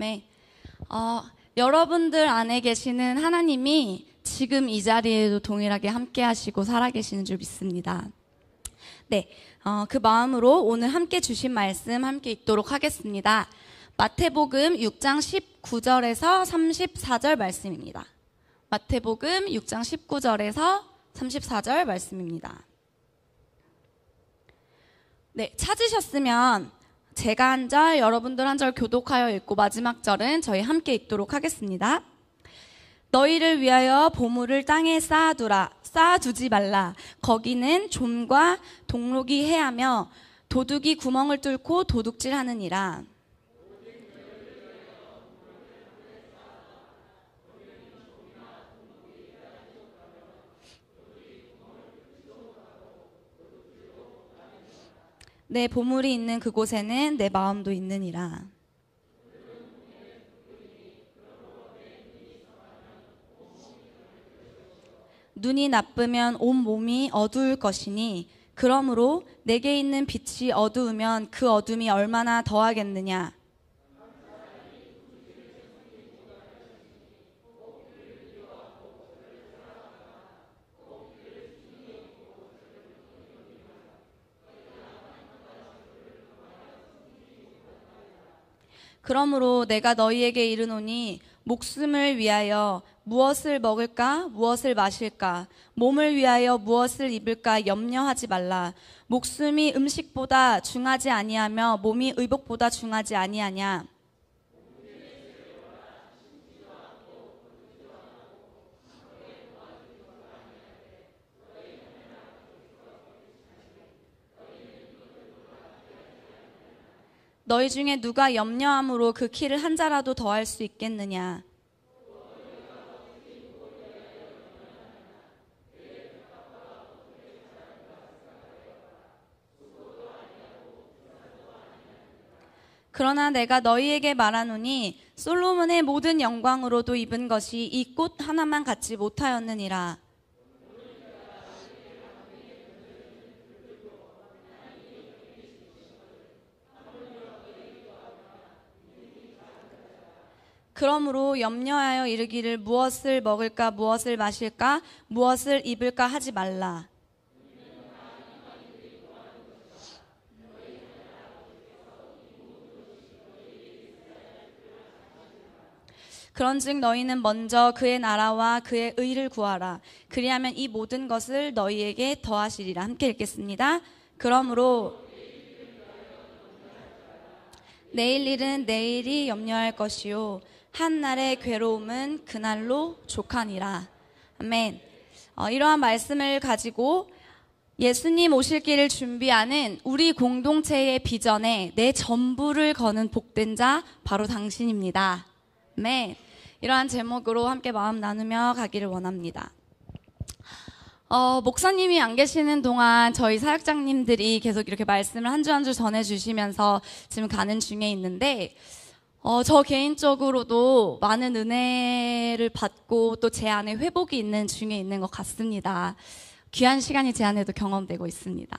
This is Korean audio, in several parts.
네. 여러분들 안에 계시는 하나님이 지금 이 자리에도 동일하게 함께 하시고 살아계시는 줄 믿습니다. 네. 그 마음으로 오늘 함께 주신 말씀 함께 읽도록 하겠습니다. 마태복음 6장 19절에서 34절 말씀입니다. 마태복음 6장 19절에서 34절 말씀입니다. 네, 찾으셨으면 제가 한 절, 여러분들 한 절 교독하여 읽고 마지막 절은 저희 함께 읽도록 하겠습니다. 너희를 위하여 보물을 땅에 쌓아두지 말라. 거기는 좀과 동록이 해하며 도둑이 구멍을 뚫고 도둑질하느니라. 내 보물이 있는 그곳에는 내 마음도 있느니라. 눈이 나쁘면 온 몸이 어두울 것이니 그러므로 내게 있는 빛이 어두우면 그 어둠이 얼마나 더하겠느냐. 그러므로 내가 너희에게 이르노니 목숨을 위하여 무엇을 먹을까 무엇을 마실까 몸을 위하여 무엇을 입을까 염려하지 말라. 목숨이 음식보다 중하지 아니하며 몸이 의복보다 중하지 아니하냐. 너희 중에 누가 염려함으로 그 키를 한 자라도 더할 수 있겠느냐. 그러나 내가 너희에게 말하노니 솔로몬의 모든 영광으로도 입은 것이 이 꽃 하나만 갖지 못하였느니라. 그러므로 염려하여 이르기를 무엇을 먹을까 무엇을 마실까 무엇을 입을까 하지 말라. 그런즉 너희는 먼저 그의 나라와 그의 의를 구하라. 그리하면 이 모든 것을 너희에게 더하시리라. 함께 읽겠습니다. 그러므로 내일 일은 내일이 염려할 것이요 한날의 괴로움은 그날로 족하니라. 아멘. 이러한 말씀을 가지고 예수님 오실 길을 준비하는 우리 공동체의 비전에 내 전부를 거는 복된 자 바로 당신입니다. 아멘. 이러한 제목으로 함께 마음 나누며 가기를 원합니다. 목사님이 안 계시는 동안 저희 사역장님들이 계속 이렇게 말씀을 한 주 한 주 전해주시면서 지금 가는 중에 있는데 저 개인적으로도 많은 은혜를 받고 또 제 안에 회복이 있는 중에 있는 것 같습니다. 귀한 시간이 제 안에도 경험되고 있습니다.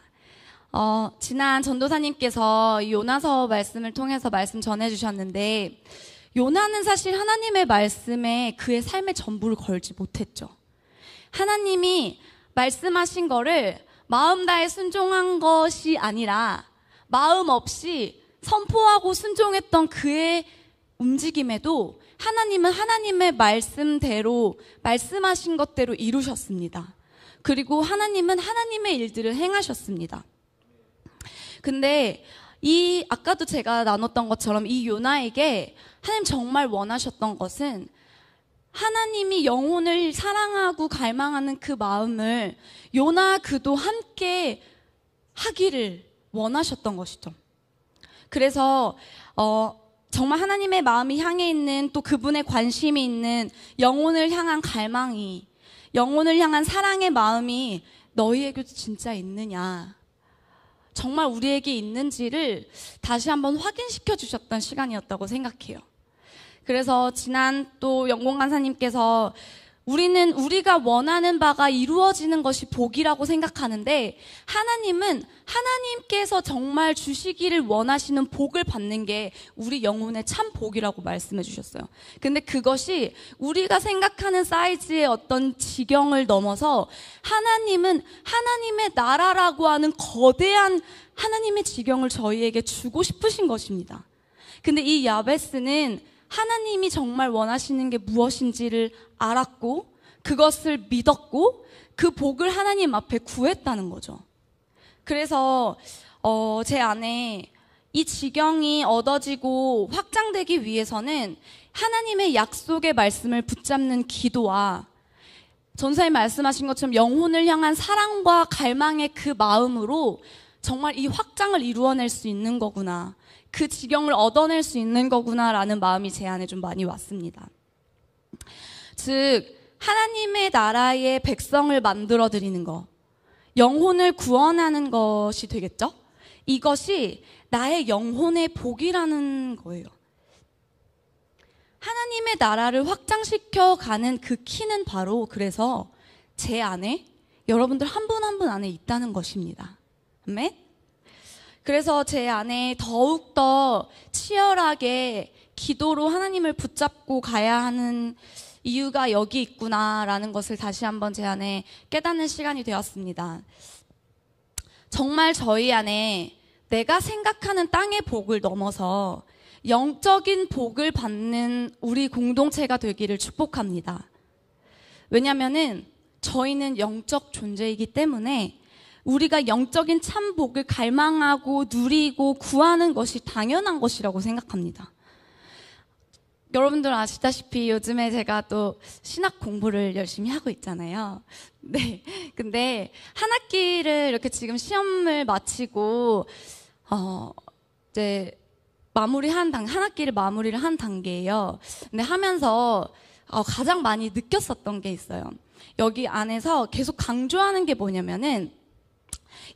지난 전도사님께서 요나서 말씀을 통해서 말씀 전해주셨는데 요나는 사실 하나님의 말씀에 그의 삶의 전부를 걸지 못했죠. 하나님이 말씀하신 거를 마음 다해 순종한 것이 아니라 마음 없이 선포하고 순종했던 그의 움직임에도 하나님은 하나님의 말씀대로 말씀하신 것대로 이루셨습니다. 그리고 하나님은 하나님의 일들을 행하셨습니다. 근데 아까도 제가 나눴던 것처럼 이 요나에게 하나님 정말 원하셨던 것은 하나님이 영혼을 사랑하고 갈망하는 그 마음을 요나 그도 함께 하기를 원하셨던 것이죠. 그래서 정말 하나님의 마음이 향해 있는 또 그분의 관심이 있는 영혼을 향한 갈망이 영혼을 향한 사랑의 마음이 너희에게도 진짜 있느냐 정말 우리에게 있는지를 다시 한번 확인시켜 주셨던 시간이었다고 생각해요. 그래서 지난 또 영공 간사님께서 우리는 우리가 원하는 바가 이루어지는 것이 복이라고 생각하는데 하나님은 하나님께서 정말 주시기를 원하시는 복을 받는 게 우리 영혼의 참 복이라고 말씀해 주셨어요. 근데 그것이 우리가 생각하는 사이즈의 어떤 지경을 넘어서 하나님은 하나님의 나라라고 하는 거대한 하나님의 지경을 저희에게 주고 싶으신 것입니다. 근데 이 야베스는 하나님이 정말 원하시는 게 무엇인지를 알았고 그것을 믿었고 그 복을 하나님 앞에 구했다는 거죠. 그래서 제 안에 이 지경이 얻어지고 확장되기 위해서는 하나님의 약속의 말씀을 붙잡는 기도와 전사님 말씀하신 것처럼 영혼을 향한 사랑과 갈망의 그 마음으로 정말 이 확장을 이루어낼 수 있는 거구나, 그 지경을 얻어낼 수 있는 거구나라는 마음이 제 안에 좀 많이 왔습니다. 즉 하나님의 나라의 백성을 만들어 드리는 것, 영혼을 구원하는 것이 되겠죠? 이것이 나의 영혼의 복이라는 거예요. 하나님의 나라를 확장시켜 가는 그 키는 바로 그래서 제 안에, 여러분들 한 분 한 분 안에 있다는 것입니다. 아멘? 그래서 제 안에 더욱더 치열하게 기도로 하나님을 붙잡고 가야 하는 이유가 여기 있구나라는 것을 다시 한번 제 안에 깨닫는 시간이 되었습니다. 정말 저희 안에 내가 생각하는 땅의 복을 넘어서 영적인 복을 받는 우리 공동체가 되기를 축복합니다. 왜냐하면은 저희는 영적 존재이기 때문에 우리가 영적인 참 복을 갈망하고 누리고 구하는 것이 당연한 것이라고 생각합니다. 여러분들 아시다시피 요즘에 제가 또 신학 공부를 열심히 하고 있잖아요. 네. 근데 한 학기를 이렇게 지금 시험을 마치고, 이제 한 학기를 마무리를 한 단계예요. 근데 하면서 가장 많이 느꼈었던 게 있어요. 여기 안에서 계속 강조하는 게 뭐냐면은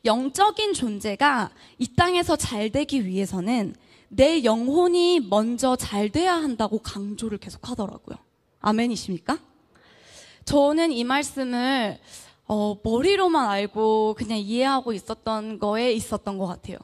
영적인 존재가 이 땅에서 잘 되기 위해서는 내 영혼이 먼저 잘 돼야 한다고 강조를 계속 하더라고요. 아멘이십니까? 저는 이 말씀을 머리로만 알고 그냥 이해하고 있었던 거에 있었던 것 같아요.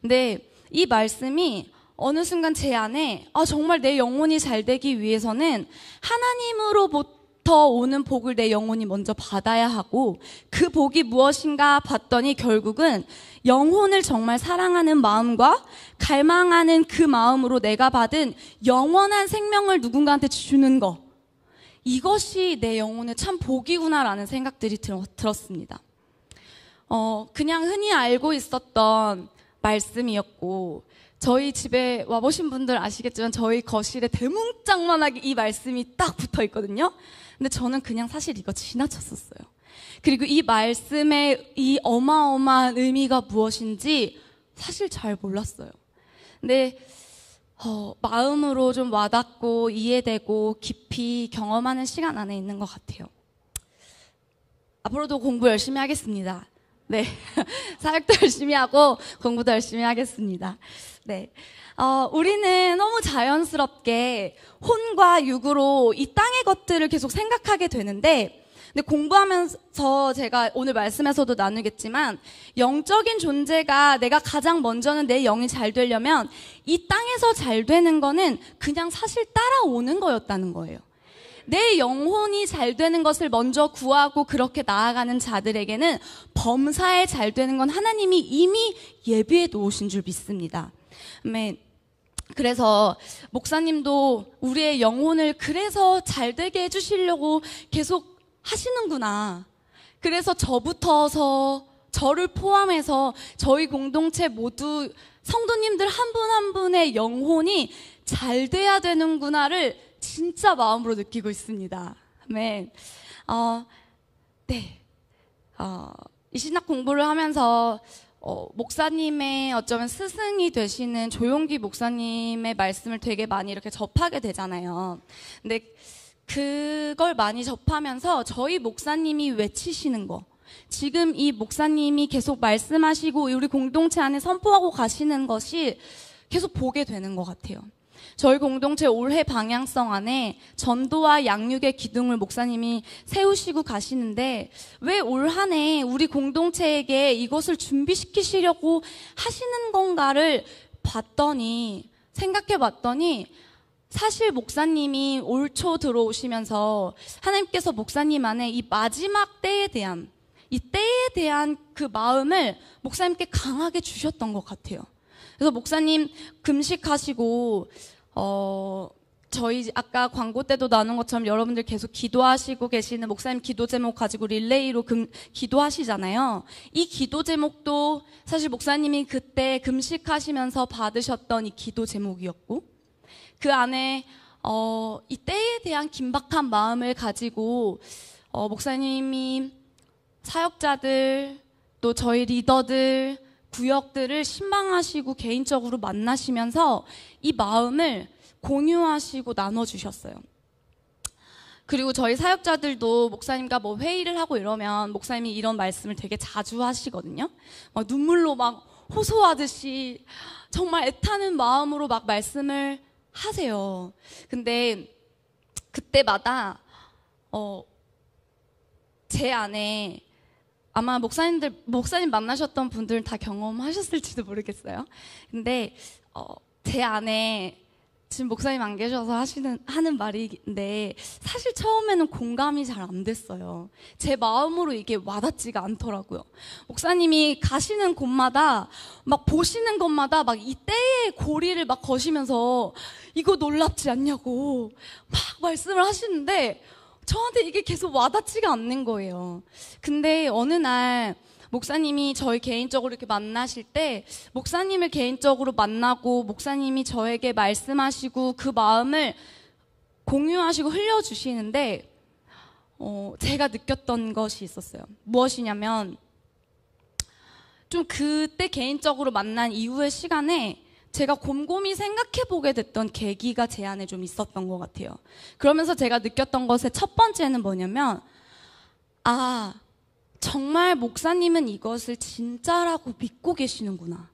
근데 이 말씀이 어느 순간 제 안에 정말 내 영혼이 잘 되기 위해서는 하나님으로부터 오는 복을 내 영혼이 먼저 받아야 하고, 그 복이 무엇인가 봤더니 결국은 영혼을 정말 사랑하는 마음과 갈망하는 그 마음으로 내가 받은 영원한 생명을 누군가한테 주는 거, 이것이 내 영혼의 참 복이구나라는 생각들이 들었습니다. 그냥 흔히 알고 있었던 말씀이었고, 저희 집에 와보신 분들 아시겠지만 저희 거실에 대문짝만하게 이 말씀이 딱 붙어 있거든요. 근데 저는 그냥 사실 이거 지나쳤었어요. 그리고 이 말씀의 이 어마어마한 의미가 무엇인지 사실 잘 몰랐어요. 근데 마음으로 좀 와닿고 이해되고 깊이 경험하는 시간 안에 있는 것 같아요. 앞으로도 공부 열심히 하겠습니다. 네. 사역도 열심히 하고 공부도 열심히 하겠습니다. 네. 우리는 너무 자연스럽게 혼과 육으로 이 땅의 것들을 계속 생각하게 되는데, 근데 공부하면서 제가 오늘 말씀에서도 나누겠지만 영적인 존재가 내가 가장 먼저는 내 영이 잘 되려면 이 땅에서 잘 되는 거는 그냥 사실 따라오는 거였다는 거예요. 내 영혼이 잘 되는 것을 먼저 구하고 그렇게 나아가는 자들에게는 범사에 잘 되는 건 하나님이 이미 예비해 놓으신 줄 믿습니다. 그래서 목사님도 우리의 영혼을 그래서 잘 되게 해주시려고 계속 하시는구나. 그래서 저부터서 저를 포함해서 저희 공동체 모두 성도님들 한 분 한 분의 영혼이 잘 돼야 되는구나를 진짜 마음으로 느끼고 있습니다. 아멘. 네. 이 신학 공부를 하면서 목사님의 어쩌면 스승이 되시는 조용기 목사님의 말씀을 되게 많이 이렇게 접하게 되잖아요. 근데 그걸 많이 접하면서 저희 목사님이 외치시는 거, 지금 이 목사님이 계속 말씀하시고 우리 공동체 안에 선포하고 가시는 것이 계속 보게 되는 것 같아요. 저희 공동체 올해 방향성 안에 전도와 양육의 기둥을 목사님이 세우시고 가시는데 왜 올 한 해 우리 공동체에게 이것을 준비시키시려고 하시는 건가를 생각해 봤더니 사실 목사님이 올 초 들어오시면서 하나님께서 목사님 안에 이 마지막 때에 대한 그 마음을 목사님께 강하게 주셨던 것 같아요. 그래서 목사님 금식하시고 저희 아까 광고 때도 나눈 것처럼 여러분들 계속 기도하시고 계시는 목사님 기도 제목 가지고 릴레이로 기도하시잖아요. 이 기도 제목도 사실 목사님이 그때 금식하시면서 받으셨던 이 기도 제목이었고, 그 안에 이 때에 대한 긴박한 마음을 가지고 목사님이 사역자들 또 저희 리더들 구역들을 신방하시고 개인적으로 만나시면서 이 마음을 공유하시고 나눠주셨어요. 그리고 저희 사역자들도 목사님과 뭐 회의를 하고 이러면 목사님이 이런 말씀을 되게 자주 하시거든요. 막 눈물로 막 호소하듯이 정말 애타는 마음으로 막 말씀을 하세요. 근데 그때마다 제 안에 아마 목사님 만나셨던 분들은 다 경험하셨을지도 모르겠어요. 근데 제 안에 지금 목사님 안 계셔서 하는 말인데 사실 처음에는 공감이 잘 안 됐어요. 제 마음으로 이게 와닿지가 않더라고요. 목사님이 가시는 곳마다 막 보시는 것마다 막 이 때의 고리를 막 거시면서 이거 놀랍지 않냐고 막 말씀을 하시는데 저한테 이게 계속 와닿지가 않는 거예요. 근데 어느 날 목사님이 저희 개인적으로 이렇게 만나실 때 목사님을 개인적으로 만나고 목사님이 저에게 말씀하시고 그 마음을 공유하시고 흘려주시는데 제가 느꼈던 것이 있었어요. 무엇이냐면 좀 그때 개인적으로 만난 이후의 시간에 제가 곰곰이 생각해보게 됐던 계기가 제 안에 좀 있었던 것 같아요. 그러면서 제가 느꼈던 것의 첫 번째는 뭐냐면 정말 목사님은 이것을 진짜라고 믿고 계시는구나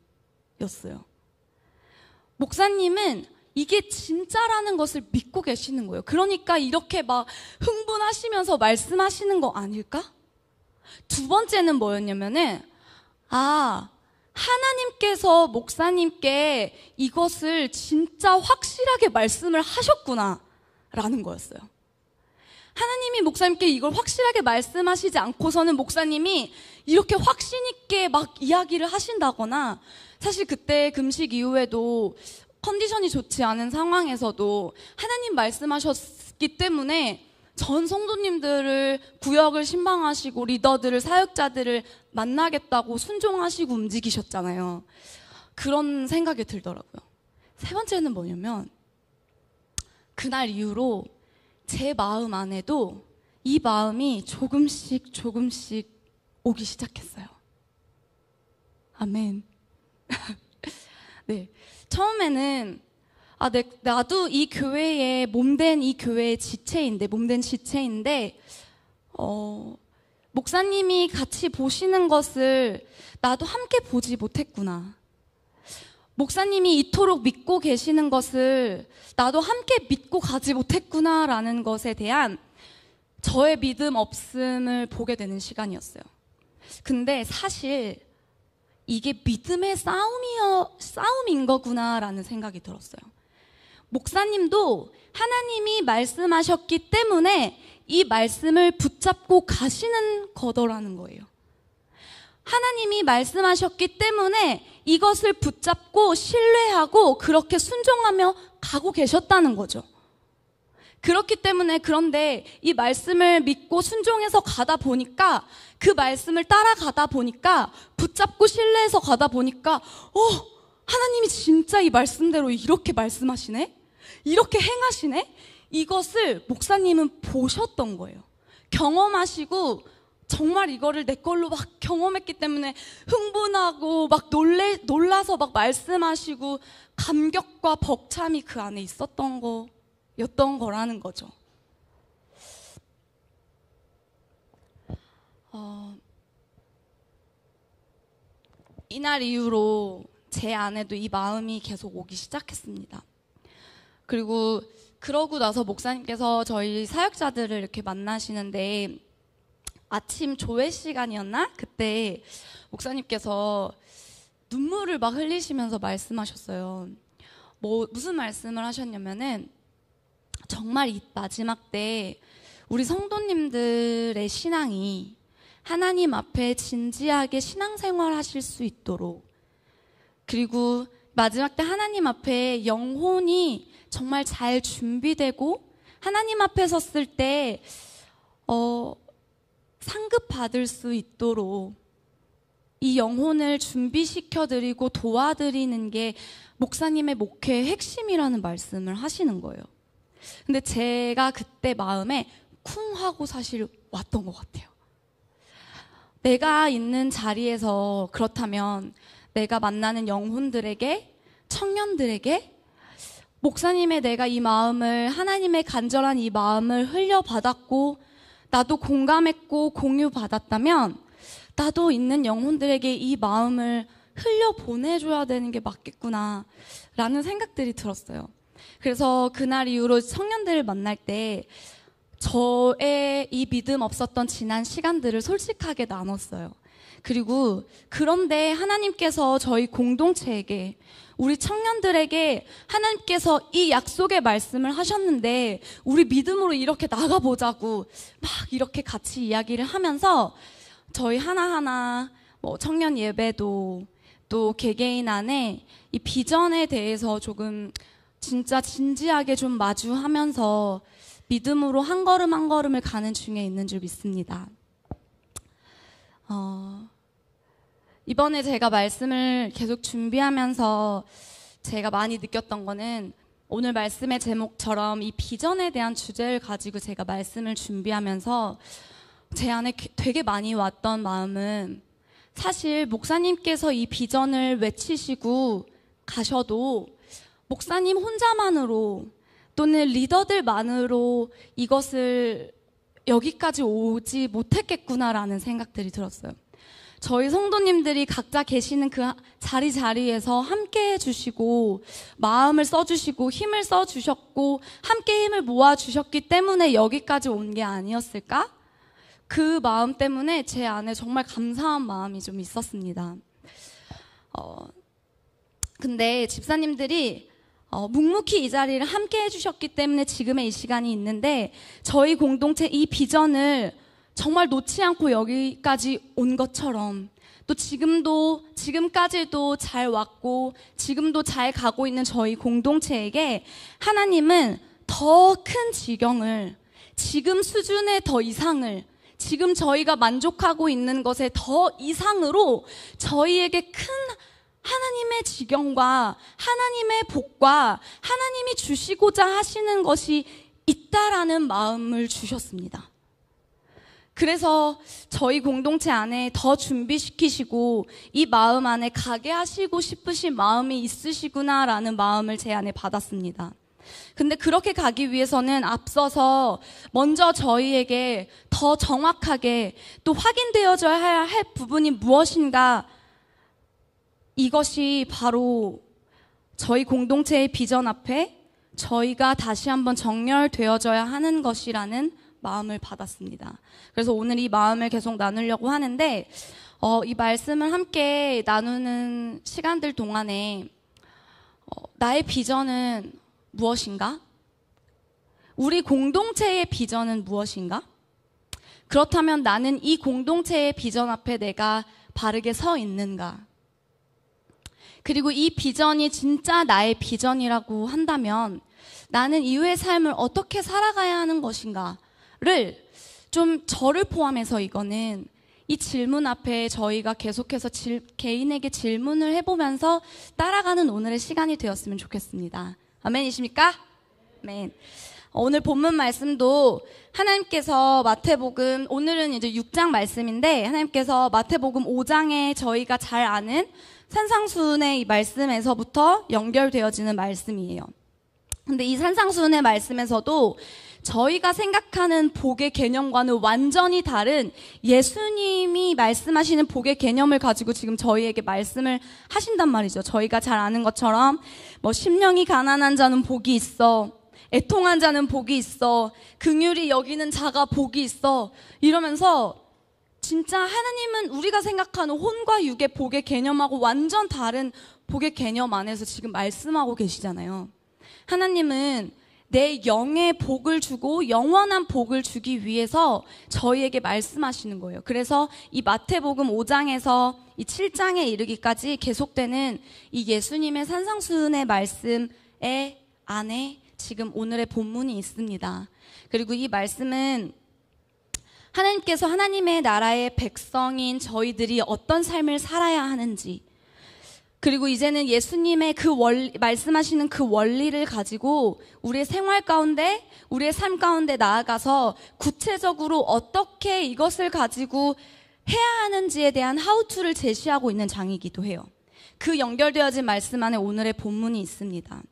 였어요. 목사님은 이게 진짜라는 것을 믿고 계시는 거예요. 그러니까 이렇게 막 흥분하시면서 말씀하시는 거 아닐까? 두 번째는 뭐였냐면은 하나님께서 목사님께 이것을 진짜 확실하게 말씀을 하셨구나 라는 거였어요. 하나님이 목사님께 이걸 확실하게 말씀하시지 않고서는 목사님이 이렇게 확신 있게 막 이야기를 하신다거나, 사실 그때 금식 이후에도 컨디션이 좋지 않은 상황에서도 하나님 말씀하셨기 때문에 전 성도님들을 구역을 신방하시고 리더들을 사역자들을 만나겠다고 순종하시고 움직이셨잖아요. 그런 생각이 들더라고요. 세 번째는 뭐냐면 그날 이후로 제 마음 안에도 이 마음이 조금씩 오기 시작했어요. 아멘. 네, 처음에는 나도 이 교회의 몸된 이 교회의 몸된 지체인데 목사님이 같이 보시는 것을 나도 함께 보지 못했구나. 목사님이 이토록 믿고 계시는 것을 나도 함께 믿고 가지 못했구나라는 것에 대한 저의 믿음 없음을 보게 되는 시간이었어요. 근데 사실 이게 믿음의 싸움인 거구나라는 생각이 들었어요. 목사님도 하나님이 말씀하셨기 때문에 이 말씀을 붙잡고 가시는 거더라는 거예요. 하나님이 말씀하셨기 때문에 이것을 붙잡고 신뢰하고 그렇게 순종하며 가고 계셨다는 거죠. 그렇기 때문에 그런데 이 말씀을 믿고 순종해서 가다 보니까 그 말씀을 따라가다 보니까 붙잡고 신뢰해서 가다 보니까 하나님이 진짜 이 말씀대로 이렇게 말씀하시네? 이렇게 행하시네? 이것을 목사님은 보셨던 거예요. 경험하시고 정말 이거를 내 걸로 막 경험했기 때문에 흥분하고 막 놀라서 막 말씀하시고 감격과 벅참이 그 안에 있었던 거였던 거라는 거죠. 이날 이후로 제 안에도 이 마음이 계속 오기 시작했습니다. 그리고 그러고 나서 목사님께서 저희 사역자들을 이렇게 만나시는데 아침 조회 시간이었나? 그때 목사님께서 눈물을 막 흘리시면서 말씀하셨어요. 무슨 말씀을 하셨냐면은 정말 이 마지막 때 우리 성도님들의 신앙이 하나님 앞에 진지하게 신앙생활 하실 수 있도록, 그리고 마지막 때 하나님 앞에 영혼이 정말 잘 준비되고 하나님 앞에 섰을 때 상급 받을 수 있도록 이 영혼을 준비시켜드리고 도와드리는 게 목사님의 목회의 핵심이라는 말씀을 하시는 거예요. 근데 제가 그때 마음에 쿵 하고 사실 왔던 것 같아요. 내가 있는 자리에서 그렇다면 내가 만나는 영혼들에게, 청년들에게 목사님의 내가 이 마음을, 하나님의 간절한 이 마음을 흘려받았고 나도 공감했고 공유받았다면 나도 있는 영혼들에게 이 마음을 흘려보내줘야 되는 게 맞겠구나 라는 생각들이 들었어요. 그래서 그날 이후로 청년들을 만날 때 저의 이 믿음 없었던 지난 시간들을 솔직하게 나눴어요. 그리고 그런데 하나님께서 저희 공동체에게, 우리 청년들에게 하나님께서 이 약속의 말씀을 하셨는데 우리 믿음으로 이렇게 나가보자고 막 이렇게 같이 이야기를 하면서 저희 하나하나 청년 예배도 또 개개인 안에 이 비전에 대해서 조금 진짜 진지하게 좀 마주하면서 믿음으로 한 걸음 한 걸음을 가는 중에 있는 줄 믿습니다. 이번에 제가 말씀을 계속 준비하면서 제가 많이 느꼈던 거는 오늘 말씀의 제목처럼 이 비전에 대한 주제를 가지고 제가 말씀을 준비하면서 제 안에 되게 많이 왔던 마음은, 사실 목사님께서 이 비전을 외치시고 가셔도 목사님 혼자만으로 또는 리더들만으로 이것을 여기까지 오지 못했겠구나라는 생각들이 들었어요. 저희 성도님들이 각자 계시는 그 자리에서 함께 해주시고 마음을 써주시고 힘을 써주셨고 함께 힘을 모아주셨기 때문에 여기까지 온 게 아니었을까? 그 마음 때문에 제 안에 정말 감사한 마음이 좀 있었습니다. 근데 집사님들이 묵묵히 이 자리를 함께 해주셨기 때문에 지금의 이 시간이 있는데, 저희 공동체 이 비전을 정말 놓지 않고 여기까지 온 것처럼 또 지금까지도 잘 왔고 지금도 잘 가고 있는 저희 공동체에게 하나님은 더 큰 지경을, 지금 수준의 더 이상을, 지금 저희가 만족하고 있는 것에 더 이상으로 저희에게 큰 하나님의 지경과 하나님의 복과 하나님이 주시고자 하시는 것이 있다라는 마음을 주셨습니다. 그래서 저희 공동체 안에 더 준비시키시고 이 마음 안에 가게 하시고 싶으신 마음이 있으시구나라는 마음을 제 안에 받았습니다. 근데 그렇게 가기 위해서는 앞서서 먼저 저희에게 더 정확하게 또 확인되어져야 할 부분이 무엇인가, 이것이 바로 저희 공동체의 비전 앞에 저희가 다시 한번 정렬되어져야 하는 것이라는 마음을 받았습니다. 그래서 오늘 이 마음을 계속 나누려고 하는데 이 말씀을 함께 나누는 시간들 동안에 나의 비전은 무엇인가? 우리 공동체의 비전은 무엇인가? 그렇다면 나는 이 공동체의 비전 앞에 내가 바르게 서 있는가? 그리고 이 비전이 진짜 나의 비전이라고 한다면 나는 이후의 삶을 어떻게 살아가야 하는 것인가를 좀 저를 포함해서 이거는 이 질문 앞에 저희가 계속해서 개인에게 질문을 해보면서 따라가는 오늘의 시간이 되었으면 좋겠습니다. 아멘이십니까? 아멘. 오늘 본문 말씀도 하나님께서 마태복음, 오늘은 이제 6장 말씀인데 하나님께서 마태복음 5장에 저희가 잘 아는 산상수훈의 이 말씀에서부터 연결되어지는 말씀이에요. 근데 이 산상수훈의 말씀에서도 저희가 생각하는 복의 개념과는 완전히 다른 예수님이 말씀하시는 복의 개념을 가지고 지금 저희에게 말씀을 하신단 말이죠. 저희가 잘 아는 것처럼 뭐 심령이 가난한 자는 복이 있어, 애통한 자는 복이 있어, 긍휼히 여기는 자가 복이 있어, 이러면서 진짜 하나님은 우리가 생각하는 혼과 육의 복의 개념하고 완전 다른 복의 개념 안에서 지금 말씀하고 계시잖아요. 하나님은 내 영의 복을 주고 영원한 복을 주기 위해서 저희에게 말씀하시는 거예요. 그래서 이 마태복음 5장에서 이 7장에 이르기까지 계속되는 이 예수님의 산상수훈의 말씀의 안에 지금 오늘의 본문이 있습니다. 그리고 이 말씀은 하나님께서 하나님의 나라의 백성인 저희들이 어떤 삶을 살아야 하는지, 그리고 이제는 예수님의 말씀하시는 그 원리를 가지고 우리의 생활 가운데, 우리의 삶 가운데 나아가서 구체적으로 어떻게 이것을 가지고 해야 하는지에 대한 하우투를 제시하고 있는 장이기도 해요. 그 연결되어진 말씀 안에 오늘의 본문이 있습니다.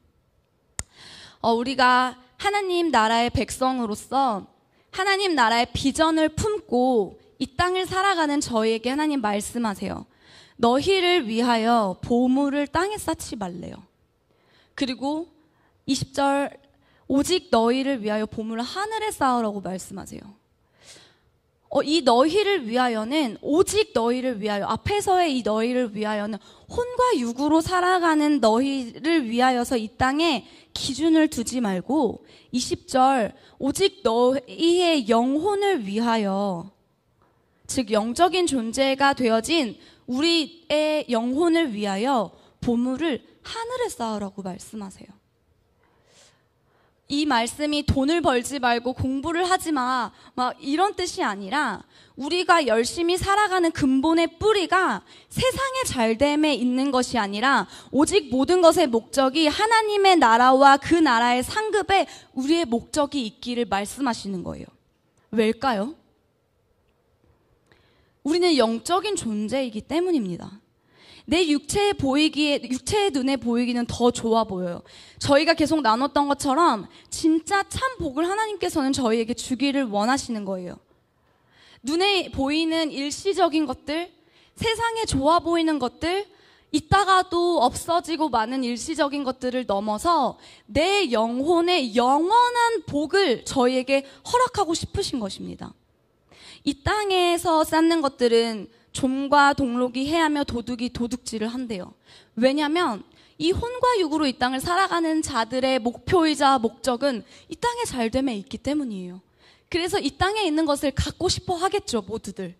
우리가 하나님 나라의 백성으로서 하나님 나라의 비전을 품고 이 땅을 살아가는 저희에게 하나님 말씀하세요. 너희를 위하여 보물을 땅에 쌓지 말래요. 그리고 20절, 오직 너희를 위하여 보물을 하늘에 쌓으라고 말씀하세요. 이 너희를 위하여는, 오직 너희를 위하여, 앞에서의 이 너희를 위하여는 혼과 육으로 살아가는 너희를 위하여서 이 땅에 기준을 두지 말고, 20절, 오직 너희의 영혼을 위하여, 즉 영적인 존재가 되어진 우리의 영혼을 위하여 보물을 하늘에 쌓으라고 말씀하세요. 이 말씀이 돈을 벌지 말고 공부를 하지 마, 막 이런 뜻이 아니라 우리가 열심히 살아가는 근본의 뿌리가 세상의 잘됨에 있는 것이 아니라 오직 모든 것의 목적이 하나님의 나라와 그 나라의 상급에 우리의 목적이 있기를 말씀하시는 거예요. 왜일까요? 우리는 영적인 존재이기 때문입니다. 내 육체의 눈에 보이기는 더 좋아 보여요. 저희가 계속 나눴던 것처럼 진짜 참 복을 하나님께서는 저희에게 주기를 원하시는 거예요. 눈에 보이는 일시적인 것들, 세상에 좋아 보이는 것들, 있다가도 없어지고 마는 일시적인 것들을 넘어서 내 영혼의 영원한 복을 저희에게 허락하고 싶으신 것입니다. 이 땅에서 쌓는 것들은 좀과 동록이 해하며 도둑이 도둑질을 한대요. 왜냐하면 이 혼과 육으로 이 땅을 살아가는 자들의 목표이자 목적은 이 땅의 잘됨에 있기 때문이에요. 그래서 이 땅에 있는 것을 갖고 싶어 하겠죠, 모두들.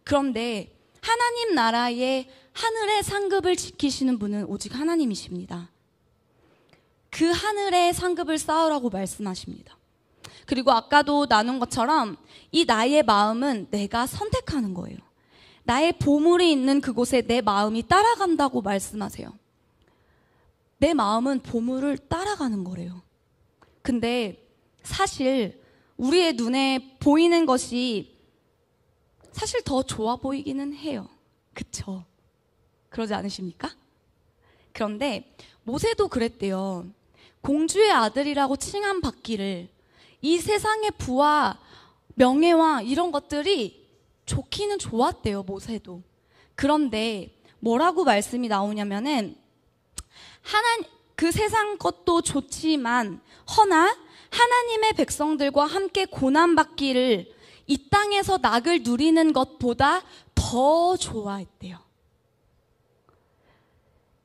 그런데 하나님 나라의 하늘의 상급을 지키시는 분은 오직 하나님이십니다. 그 하늘의 상급을 쌓으라고 말씀하십니다. 그리고 아까도 나눈 것처럼 이 나의 마음은 내가 선택하는 거예요. 나의 보물이 있는 그곳에 내 마음이 따라간다고 말씀하세요. 내 마음은 보물을 따라가는 거래요. 근데 사실 우리의 눈에 보이는 것이 사실 더 좋아 보이기는 해요. 그쵸? 그러지 않으십니까? 그런데 모세도 그랬대요. 공주의 아들이라고 칭함받기를, 이 세상의 부와 명예와 이런 것들이 좋기는 좋았대요, 모세도. 그런데 뭐라고 말씀이 나오냐면은 그 세상 것도 좋지만 허나 하나님의 백성들과 함께 고난받기를 이 땅에서 낙을 누리는 것보다 더 좋아했대요.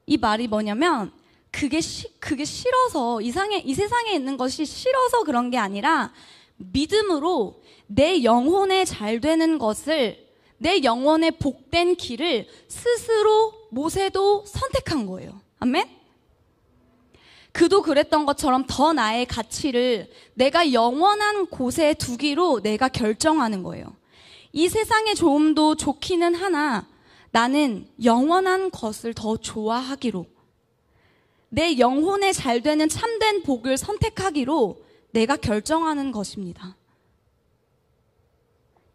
이 말이 뭐냐면 그게 싫어서, 이 세상에 있는 것이 싫어서 그런 게 아니라 믿음으로 내 영혼에 잘 되는 것을, 내 영혼의 복된 길을 스스로 모세도 선택한 거예요. 아멘? 그도 그랬던 것처럼 더 나의 가치를 내가 영원한 곳에 두기로 내가 결정하는 거예요. 이 세상의 좋음도 좋기는 하나 나는 영원한 것을 더 좋아하기로, 내 영혼에 잘 되는 참된 복을 선택하기로 내가 결정하는 것입니다.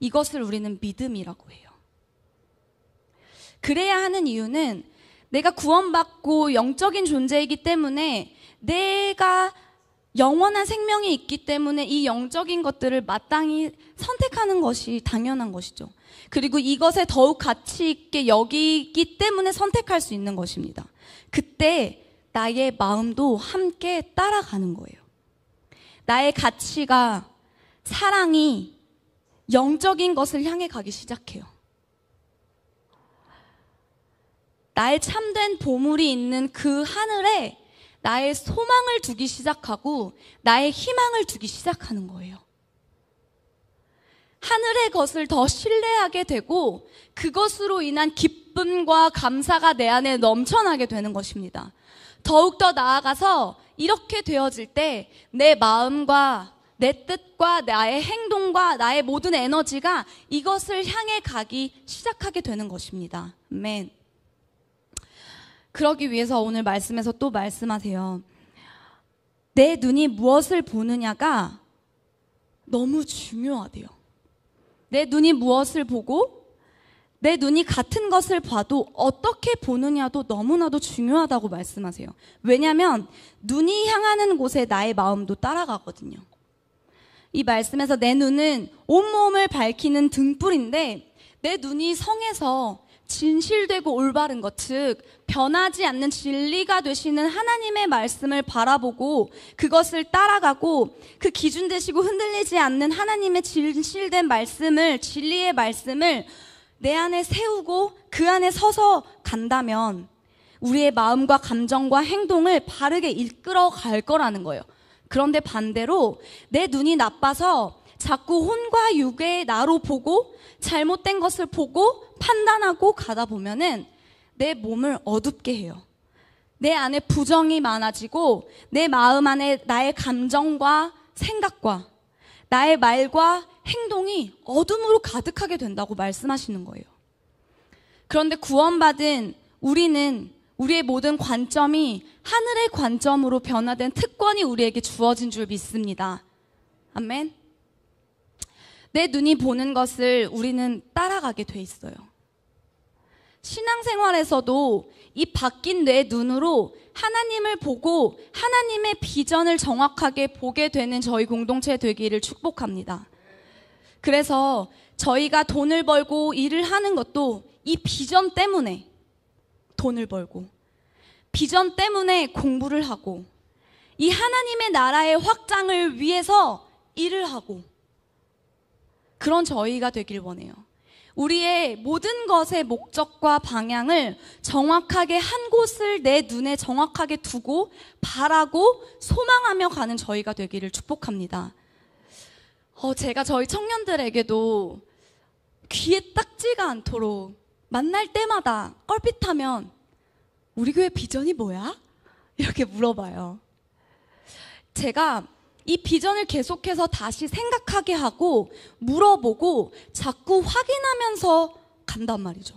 이것을 우리는 믿음이라고 해요. 그래야 하는 이유는 내가 구원받고 영적인 존재이기 때문에 내가 영원한 생명이 있기 때문에 이 영적인 것들을 마땅히 선택하는 것이 당연한 것이죠. 그리고 이것에 더욱 가치 있게 여기기 때문에 선택할 수 있는 것입니다. 그때 나의 마음도 함께 따라가는 거예요. 나의 가치가, 사랑이 영적인 것을 향해 가기 시작해요. 나의 참된 보물이 있는 그 하늘에 나의 소망을 두기 시작하고 나의 희망을 두기 시작하는 거예요. 하늘의 것을 더 신뢰하게 되고 그것으로 인한 기쁨과 감사가 내 안에 넘쳐나게 되는 것입니다. 더욱더 나아가서 이렇게 되어질 때 내 마음과 내 뜻과 나의 행동과 나의 모든 에너지가 이것을 향해 가기 시작하게 되는 것입니다. 아멘. 그러기 위해서 오늘 말씀에서 또 말씀하세요. 내 눈이 무엇을 보느냐가 너무 중요하대요. 내 눈이 무엇을 보고 내 눈이 같은 것을 봐도 어떻게 보느냐도 너무나도 중요하다고 말씀하세요. 왜냐하면 눈이 향하는 곳에 나의 마음도 따라가거든요. 이 말씀에서 내 눈은 온몸을 밝히는 등불인데 내 눈이 성해서 진실되고 올바른 것, 즉 변하지 않는 진리가 되시는 하나님의 말씀을 바라보고 그것을 따라가고 그 기준 되시고 흔들리지 않는 하나님의 진실된 말씀을, 진리의 말씀을 내 안에 세우고 그 안에 서서 간다면 우리의 마음과 감정과 행동을 바르게 이끌어 갈 거라는 거예요. 그런데 반대로 내 눈이 나빠서 자꾸 혼과 육의 나로 보고 잘못된 것을 보고 판단하고 가다 보면은 내 몸을 어둡게 해요. 내 안에 부정이 많아지고 내 마음 안에 나의 감정과 생각과 나의 말과 행동이 어둠으로 가득하게 된다고 말씀하시는 거예요. 그런데 구원받은 우리는 우리의 모든 관점이 하늘의 관점으로 변화된 특권이 우리에게 주어진 줄 믿습니다. 아멘. 내 눈이 보는 것을 우리는 따라가게 돼 있어요. 신앙생활에서도 이 바뀐 내 눈으로 하나님을 보고 하나님의 비전을 정확하게 보게 되는 저희 공동체 되기를 축복합니다. 그래서 저희가 돈을 벌고 일을 하는 것도 이 비전 때문에 돈을 벌고 비전 때문에 공부를 하고 이 하나님의 나라의 확장을 위해서 일을 하고 그런 저희가 되길 원해요. 우리의 모든 것의 목적과 방향을 정확하게 한 곳을 내 눈에 정확하게 두고 바라고 소망하며 가는 저희가 되기를 축복합니다. 제가 저희 청년들에게도 귀에 딱지가 않도록 만날 때마다 껄핏하면 우리 교회 비전이 뭐야? 이렇게 물어봐요. 제가 이 비전을 계속해서 다시 생각하게 하고 물어보고 자꾸 확인하면서 간단 말이죠.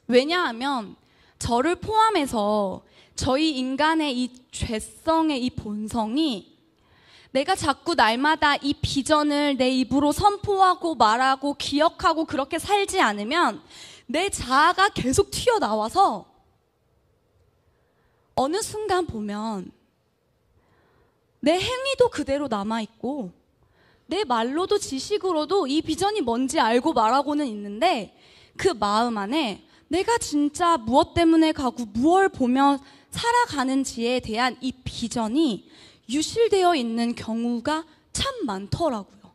왜냐하면 저를 포함해서 저희 인간의 이 죄성의 이 본성이 내가 자꾸 날마다 이 비전을 내 입으로 선포하고 말하고 기억하고 그렇게 살지 않으면 내 자아가 계속 튀어나와서 어느 순간 보면 내 행위도 그대로 남아있고 내 말로도 지식으로도 이 비전이 뭔지 알고 말하고는 있는데 그 마음 안에 내가 진짜 무엇 때문에 가고 무엇을 보며 살아가는지에 대한 이 비전이 유실되어 있는 경우가 참 많더라고요.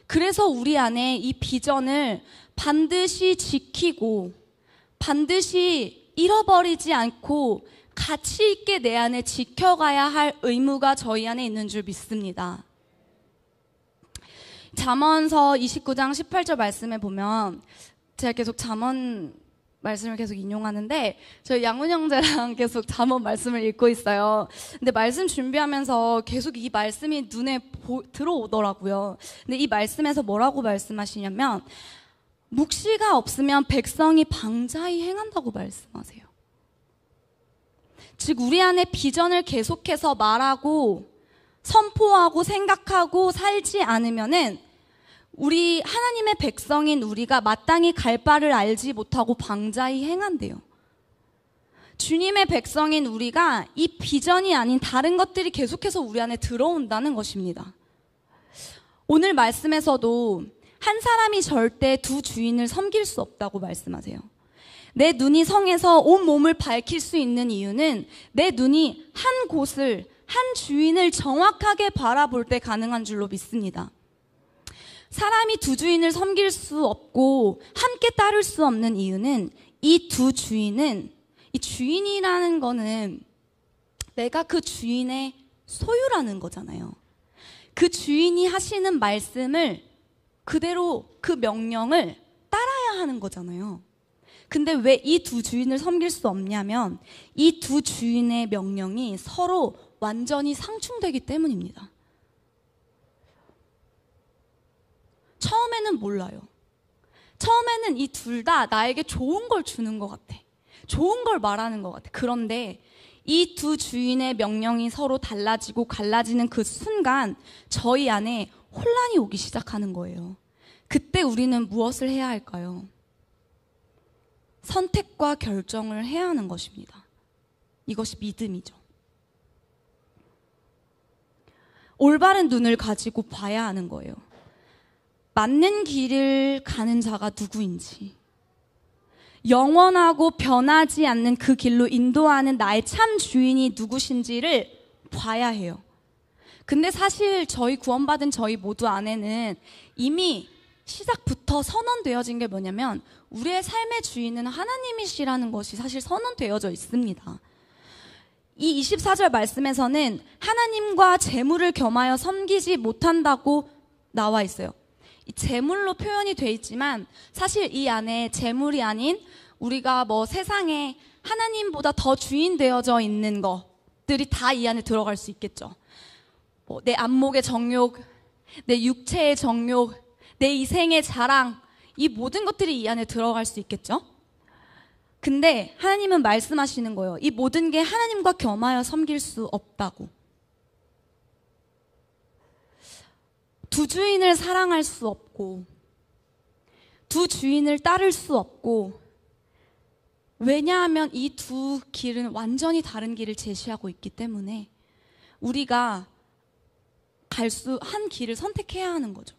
그래서 우리 안에 이 비전을 반드시 지키고 반드시 잃어버리지 않고 가치 있게 내 안에 지켜가야 할 의무가 저희 안에 있는 줄 믿습니다. 잠언서 29장 18절 말씀에 보면 제가 계속 잠언 말씀을 계속 인용하는데 저희 양훈 형제랑 계속 잠언 말씀을 읽고 있어요. 근데 말씀 준비하면서 계속 이 말씀이 눈에 들어오더라고요. 근데 이 말씀에서 뭐라고 말씀하시냐면 묵시가 없으면 백성이 방자히 행한다고 말씀하세요. 즉 우리 안에 비전을 계속해서 말하고 선포하고 생각하고 살지 않으면은 우리 하나님의 백성인 우리가 마땅히 갈 바를 알지 못하고 방자히 행한대요. 주님의 백성인 우리가 이 비전이 아닌 다른 것들이 계속해서 우리 안에 들어온다는 것입니다. 오늘 말씀에서도 한 사람이 절대 두 주인을 섬길 수 없다고 말씀하세요. 내 눈이 성에서 온 몸을 밝힐 수 있는 이유는 내 눈이 한 곳을, 한 주인을 정확하게 바라볼 때 가능한 줄로 믿습니다. 사람이 두 주인을 섬길 수 없고 함께 따를 수 없는 이유는 이 두 주인은, 이 주인이라는 거는 내가 그 주인의 소유라는 거잖아요. 그 주인이 하시는 말씀을 그대로 그 명령을 따라야 하는 거잖아요. 근데 왜 이 두 주인을 섬길 수 없냐면 이 두 주인의 명령이 서로 완전히 상충되기 때문입니다. 처음에는 몰라요. 처음에는 이 둘 다 나에게 좋은 걸 주는 것 같아. 좋은 걸 말하는 것 같아. 그런데 이 두 주인의 명령이 서로 달라지고 갈라지는 그 순간 저희 안에 혼란이 오기 시작하는 거예요. 그때 우리는 무엇을 해야 할까요? 선택과 결정을 해야 하는 것입니다. 이것이 믿음이죠. 올바른 눈을 가지고 봐야 하는 거예요. 맞는 길을 가는 자가 누구인지, 영원하고 변하지 않는 그 길로 인도하는 나의 참 주인이 누구신지를 봐야 해요. 근데 사실 저희 구원받은 저희 모두 안에는 이미 시작부터 선언되어진 게 뭐냐면 우리의 삶의 주인은 하나님이시라는 것이 사실 선언되어져 있습니다. 이 24절 말씀에서는 하나님과 재물을 겸하여 섬기지 못한다고 나와 있어요. 이 재물로 표현이 돼 있지만 사실 이 안에 재물이 아닌 우리가 뭐 세상에 하나님보다 더 주인 되어져 있는 것들이 다 이 안에 들어갈 수 있겠죠. 뭐 내 안목의 정욕, 내 육체의 정욕, 내 이생의 자랑, 이 모든 것들이 이 안에 들어갈 수 있겠죠. 근데 하나님은 말씀하시는 거예요. 이 모든 게 하나님과 겸하여 섬길 수 없다고. 두 주인을 사랑할 수 없고 두 주인을 따를 수 없고, 왜냐하면 이 두 길은 완전히 다른 길을 제시하고 있기 때문에 우리가 한 길을 선택해야 하는 거죠.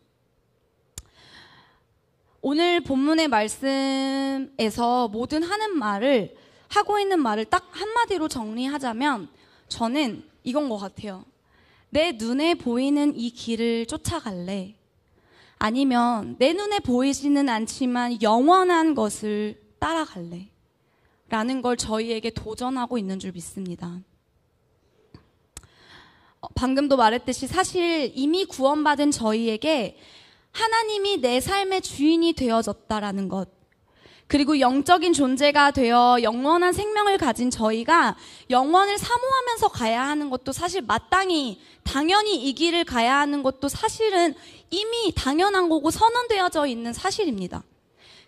오늘 본문의 말씀에서 모든 하고 있는 말을 딱 한마디로 정리하자면 저는 이건 것 같아요. 내 눈에 보이는 이 길을 쫓아갈래? 아니면 내 눈에 보이지는 않지만 영원한 것을 따라갈래? 라는 걸 저희에게 도전하고 있는 줄 믿습니다. 방금도 말했듯이 사실 이미 구원받은 저희에게 하나님이 내 삶의 주인이 되어졌다라는 것, 그리고 영적인 존재가 되어 영원한 생명을 가진 저희가 영원을 사모하면서 가야 하는 것도 사실 마땅히 당연히 이 길을 가야 하는 것도 사실은 이미 당연한 거고 선언되어져 있는 사실입니다.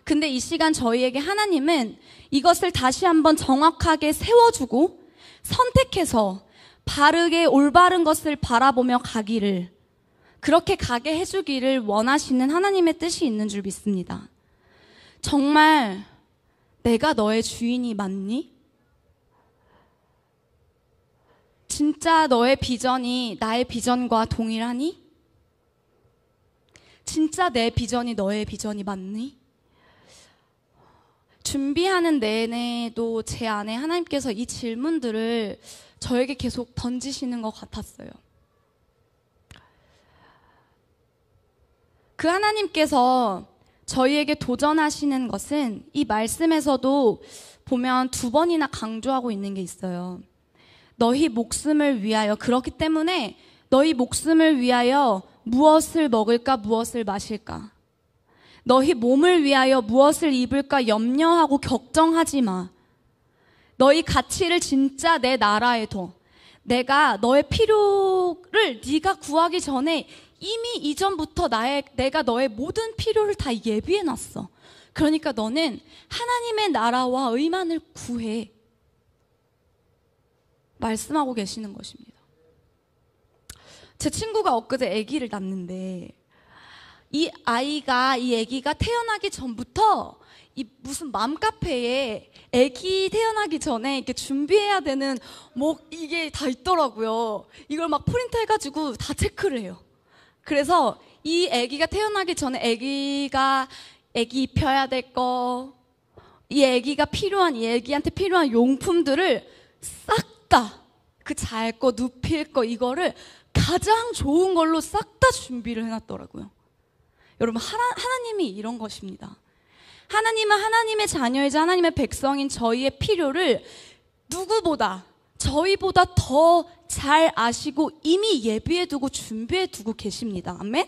근데 이 시간 저희에게 하나님은 이것을 다시 한번 정확하게 세워주고 선택해서 바르게 올바른 것을 바라보며 가기를, 그렇게 가게 해주기를 원하시는 하나님의 뜻이 있는 줄 믿습니다. 정말 내가 너의 주인이 맞니? 진짜 너의 비전이 나의 비전과 동일하니? 진짜 내 비전이 너의 비전이 맞니? 준비하는 내내도 제 안에 하나님께서 이 질문들을 저에게 계속 던지시는 것 같았어요. 그 하나님께서 저희에게 도전하시는 것은 이 말씀에서도 보면 2번이나 강조하고 있는 게 있어요. 너희 목숨을 위하여, 그렇기 때문에 너희 목숨을 위하여 무엇을 먹을까 무엇을 마실까, 너희 몸을 위하여 무엇을 입을까 염려하고 걱정하지 마. 너희 가치를 진짜 내 나라에 둬. 내가 너의 필요를 네가 구하기 전에 이미 이전부터 내가 너의 모든 필요를 다 예비해놨어. 그러니까 너는 하나님의 나라와 의만을 구해. 말씀하고 계시는 것입니다. 제 친구가 엊그제 아기를 낳는데 이 아기가 태어나기 전부터 이 무슨 맘카페에 아기 태어나기 전에 이렇게 준비해야 되는 뭐 이게 다 있더라고요. 이걸 막 프린트 해가지고 다 체크를 해요. 그래서 이 아기가 태어나기 전에 아기 입혀야 될 거, 이 아기한테 필요한 용품들을 싹 다 그 잘 거, 눕힐 거 이거를 가장 좋은 걸로 싹 다 준비를 해놨더라고요. 여러분, 하나님이 이런 것입니다. 하나님은 하나님의 자녀이자 하나님의 백성인 저희의 필요를 누구보다, 저희보다 더 잘 아시고 이미 예비해두고 준비해두고 계십니다. 아멘?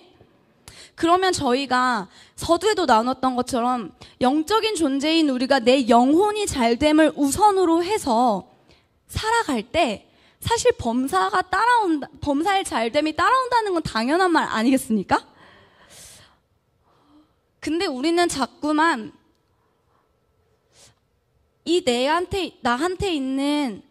그러면 저희가 서두에도 나눴던 것처럼 영적인 존재인 우리가 내 영혼이 잘됨을 우선으로 해서 살아갈 때 사실 범사의 잘됨이 따라온다는 건 당연한 말 아니겠습니까? 근데 우리는 자꾸만 나한테 있는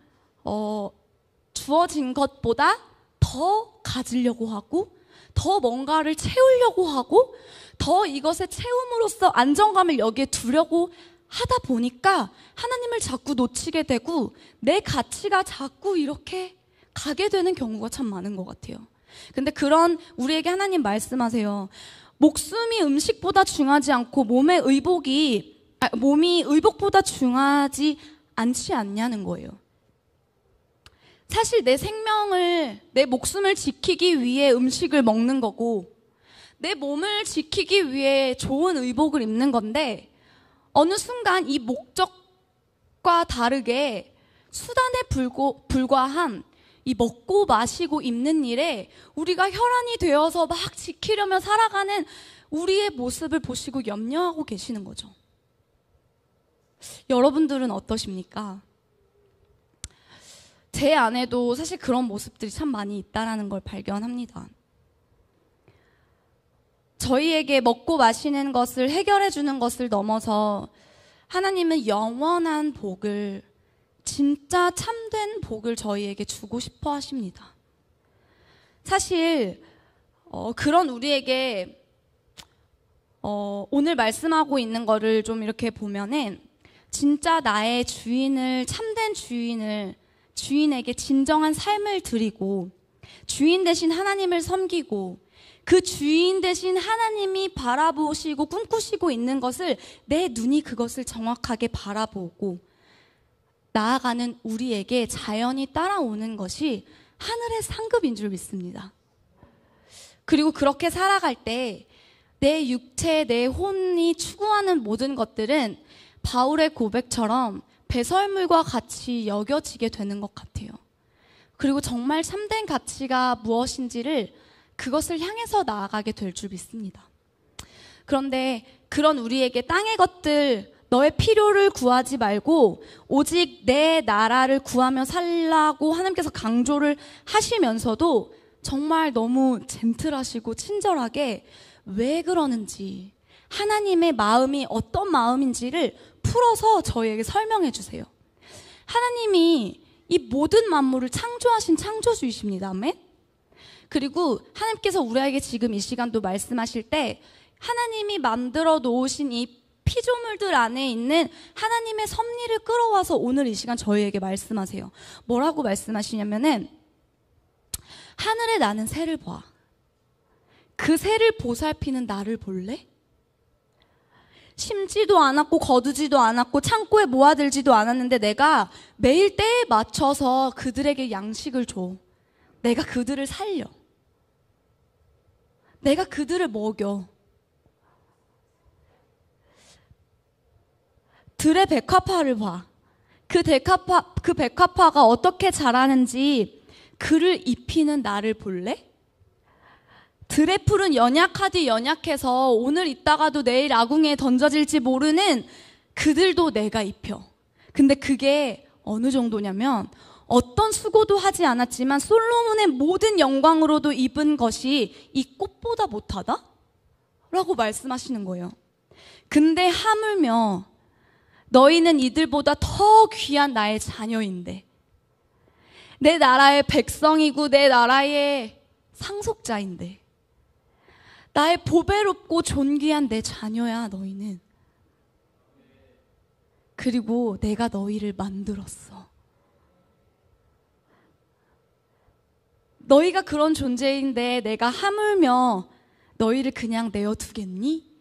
주어진 것보다 더 가지려고 하고, 더 뭔가를 채우려고 하고, 더 이것에 채움으로써 안정감을 여기에 두려고 하다 보니까 하나님을 자꾸 놓치게 되고 내 가치가 자꾸 이렇게 가게 되는 경우가 참 많은 것 같아요. 근데 그런 우리에게 하나님 말씀하세요. 목숨이 음식보다 중하지 않고 몸이 의복보다 중하지 않지 않냐는 거예요. 사실 내 목숨을 지키기 위해 음식을 먹는 거고, 내 몸을 지키기 위해 좋은 의복을 입는 건데, 어느 순간 이 목적과 다르게 수단에 불과한 이 먹고 마시고 입는 일에 우리가 혈안이 되어서 막 지키려며 살아가는 우리의 모습을 보시고 염려하고 계시는 거죠. 여러분들은 어떠십니까? 제 안에도 사실 그런 모습들이 참 많이 있다는 걸 발견합니다. 저희에게 먹고 마시는 것을 해결해 주는 것을 넘어서 하나님은 영원한 복을, 진짜 참된 복을 저희에게 주고 싶어 하십니다. 사실 그런 우리에게 오늘 말씀하고 있는 거를 좀 이렇게 보면은, 진짜 나의 참된 주인에게 진정한 삶을 드리고 주인 대신 하나님을 섬기고 그 주인 대신 하나님이 바라보시고 꿈꾸시고 있는 것을 내 눈이 그것을 정확하게 바라보고 나아가는 우리에게 자연히 따라오는 것이 하늘의 상급인 줄 믿습니다. 그리고 그렇게 살아갈 때 내 육체, 내 혼이 추구하는 모든 것들은 바울의 고백처럼 배설물과 같이 여겨지게 되는 것 같아요. 그리고 정말 참된 가치가 무엇인지를 그것을 향해서 나아가게 될 줄 믿습니다. 그런데 그런 우리에게 땅의 것들, 너의 필요를 구하지 말고 오직 내 나라를 구하며 살라고 하나님께서 강조를 하시면서도 정말 너무 젠틀하시고 친절하게 왜 그러는지, 하나님의 마음이 어떤 마음인지를 풀어서 저희에게 설명해 주세요. 하나님이 이 모든 만물을 창조하신 창조주이십니다. 아멘? 그리고 하나님께서 우리에게 지금 이 시간도 말씀하실 때 하나님이 만들어 놓으신 이 피조물들 안에 있는 하나님의 섭리를 끌어와서 오늘 이 시간 저희에게 말씀하세요. 뭐라고 말씀하시냐면은, 하늘에 나는 새를 봐. 그 새를 보살피는 나를 볼래? 심지도 않았고 거두지도 않았고 창고에 모아들지도 않았는데 내가 매일 때에 맞춰서 그들에게 양식을 줘. 내가 그들을 살려. 내가 그들을 먹여. 들의 백합화를 봐. 그 백합화가 어떻게 자라는지 그를 입히는 나를 볼래? 들의 풀은 연약하디 연약해서 오늘 있다가도 내일 아궁이에 던져질지 모르는 그들도 내가 입혀. 근데 그게 어느 정도냐면, 어떤 수고도 하지 않았지만 솔로몬의 모든 영광으로도 입은 것이 이 꽃보다 못하다? 라고 말씀하시는 거예요. 근데 하물며 너희는 이들보다 더 귀한 나의 자녀인데, 내 나라의 백성이고 내 나라의 상속자인데, 나의 보배롭고 존귀한 내 자녀야, 너희는. 그리고 내가 너희를 만들었어. 너희가 그런 존재인데 내가 하물며 너희를 그냥 내어두겠니?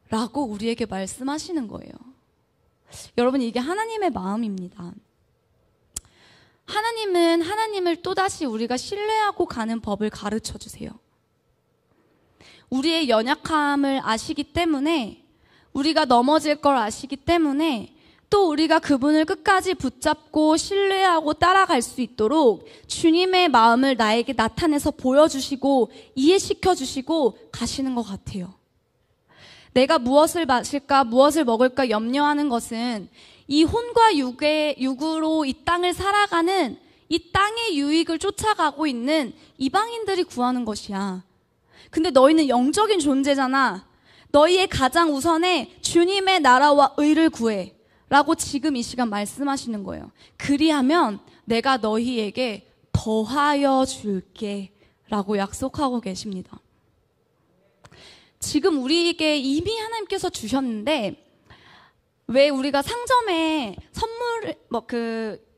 라고 우리에게 말씀하시는 거예요. 여러분, 이게 하나님의 마음입니다. 하나님은 하나님을 또다시 우리가 신뢰하고 가는 법을 가르쳐 주세요. 우리의 연약함을 아시기 때문에, 우리가 넘어질 걸 아시기 때문에, 또 우리가 그분을 끝까지 붙잡고 신뢰하고 따라갈 수 있도록 주님의 마음을 나에게 나타내서 보여주시고 이해시켜 주시고 가시는 것 같아요. 내가 무엇을 마실까, 무엇을 먹을까 염려하는 것은 이 혼과 육으로 이 땅을 살아가는, 이 땅의 유익을 쫓아가고 있는 이방인들이 구하는 것이야. 근데 너희는 영적인 존재잖아. 너희의 가장 우선에 주님의 나라와 의를 구해 라고 지금 이 시간 말씀하시는 거예요. 그리하면 내가 너희에게 더하여 줄게 라고 약속하고 계십니다. 지금 우리에게 이미 하나님께서 주셨는데, 왜 우리가 상점에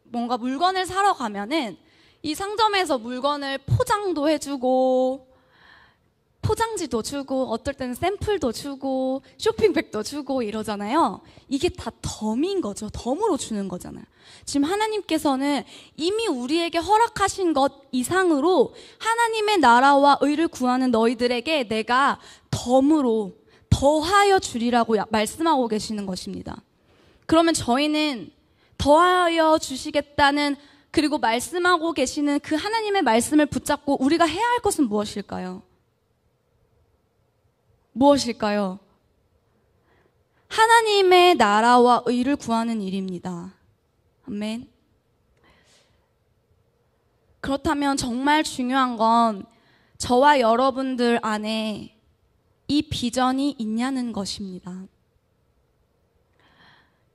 뭔가 물건을 사러 가면은 이 상점에서 물건을 포장도 해주고 포장지도 주고 어떨 때는 샘플도 주고 쇼핑백도 주고 이러잖아요. 이게 다 덤인 거죠. 덤으로 주는 거잖아요. 지금 하나님께서는 이미 우리에게 허락하신 것 이상으로 하나님의 나라와 의를 구하는 너희들에게 내가 덤으로 더하여 주리라고 말씀하고 계시는 것입니다. 그러면 저희는 더하여 주시겠다는, 그리고 말씀하고 계시는 그 하나님의 말씀을 붙잡고 우리가 해야 할 것은 무엇일까요? 무엇일까요? 하나님의 나라와 의를 구하는 일입니다. 아멘. 그렇다면 정말 중요한 건 저와 여러분들 안에 이 비전이 있냐는 것입니다.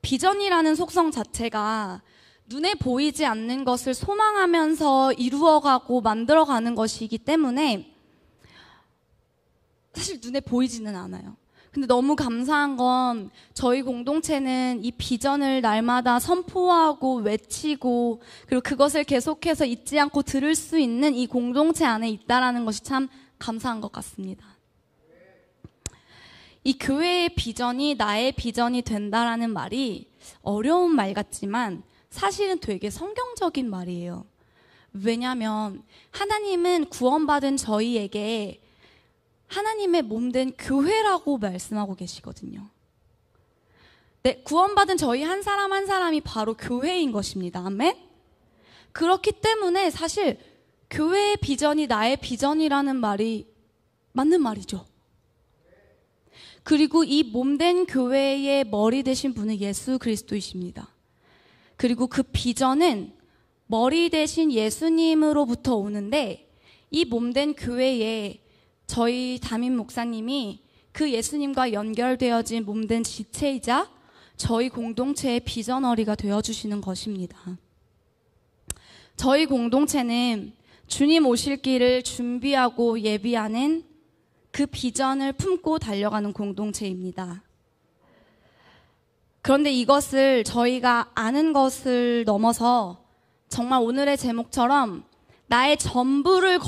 비전이라는 속성 자체가 눈에 보이지 않는 것을 소망하면서 이루어가고 만들어가는 것이기 때문에 사실 눈에 보이지는 않아요. 근데 너무 감사한 건 저희 공동체는 이 비전을 날마다 선포하고 외치고, 그리고 그것을 계속해서 잊지 않고 들을 수 있는 이 공동체 안에 있다라는 것이 참 감사한 것 같습니다. 이 교회의 비전이 나의 비전이 된다라는 말이 어려운 말 같지만 사실은 되게 성경적인 말이에요. 왜냐하면 하나님은 구원받은 저희에게 하나님의 몸된 교회라고 말씀하고 계시거든요. 네, 구원받은 저희 한 사람 한 사람이 바로 교회인 것입니다. 아멘? 그렇기 때문에 사실 교회의 비전이 나의 비전이라는 말이 맞는 말이죠. 그리고 이 몸된 교회의 머리 되신 분은 예수 그리스도이십니다. 그리고 그 비전은 머리 되신 예수님으로부터 오는데, 이 몸된 교회에 저희 담임 목사님이 그 예수님과 연결되어진 몸된 지체이자 저희 공동체의 비전어리가 되어주시는 것입니다. 저희 공동체는 주님 오실 길을 준비하고 예비하는 그 비전을 품고 달려가는 공동체입니다. 그런데 이것을 저희가 아는 것을 넘어서 정말 오늘의 제목처럼 나의 전부를